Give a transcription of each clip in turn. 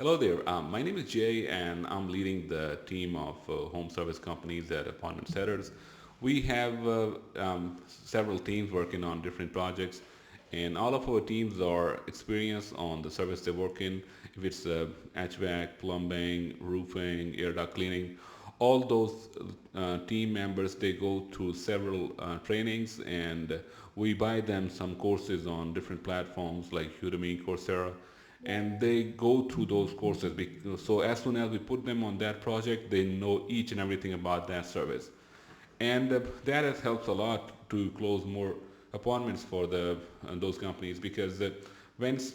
Hello there. My name is Jay, and I'm leading the team of home service companies at Appointment Setters. We have several teams working on different projects, and all of our teams are experienced on the service they work in. If it's HVAC, plumbing, roofing, air duct cleaning, all those team members they go through several trainings, and we buy them some courses on different platforms like Udemy, Coursera, and they go through those courses. So as soon as we put them on that project, they know each and everything about that service, and that has helped a lot to close more appointments for the those companies because once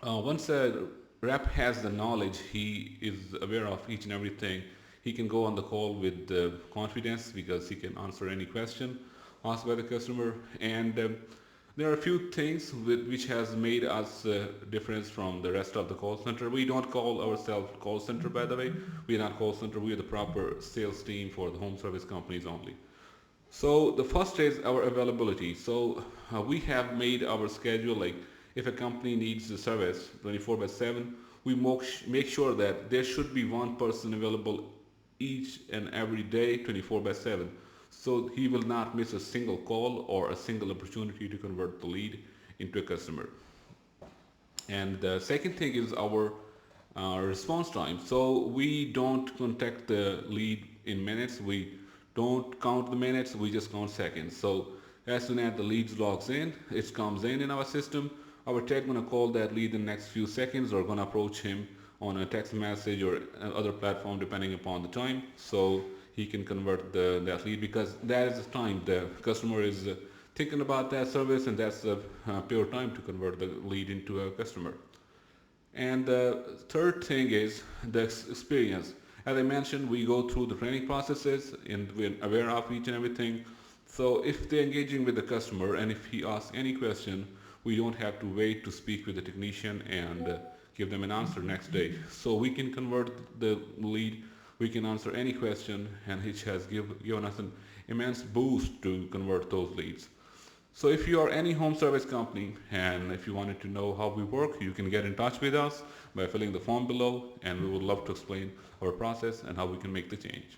once a rep has the knowledge, he is aware of each and everything. He can go on the call with confidence because he can answer any question asked by the customer. And there are a few things which has made us difference from the rest of the call center. We don't call ourselves call center, by the way. We are not call center. We are the proper sales team for the home service companies only. So the first is our availability. So we have made our schedule like if a company needs the service 24 by 7, we make sure that there should be one person available each and every day 24 by 7. So he will not miss a single call or a single opportunity to convert the lead into a customer. And the second thing is our response time. So we don't contact the lead in minutes. We don't count the minutes. We just count seconds. So as soon as the lead logs in, it comes in our system. Our tech gonna call that lead in the next few seconds, or gonna approach him on a text message or other platform depending upon the time. So he can convert that lead because that is the time the customer is thinking about that service, and that's the pure time to convert the lead into a customer. And the third thing is the experience. As I mentioned, we go through the training processes and we're aware of each and everything. So if they're engaging with the customer and if he asks any question, we don't have to wait to speak with the technician and give them an answer next day. So we can convert the lead, we can answer any question, and it has given us an immense boost to convert those leads. So if you are any home service company and if you wanted to know how we work, you can get in touch with us by filling the form below, and we would love to explain our process and how we can make the change.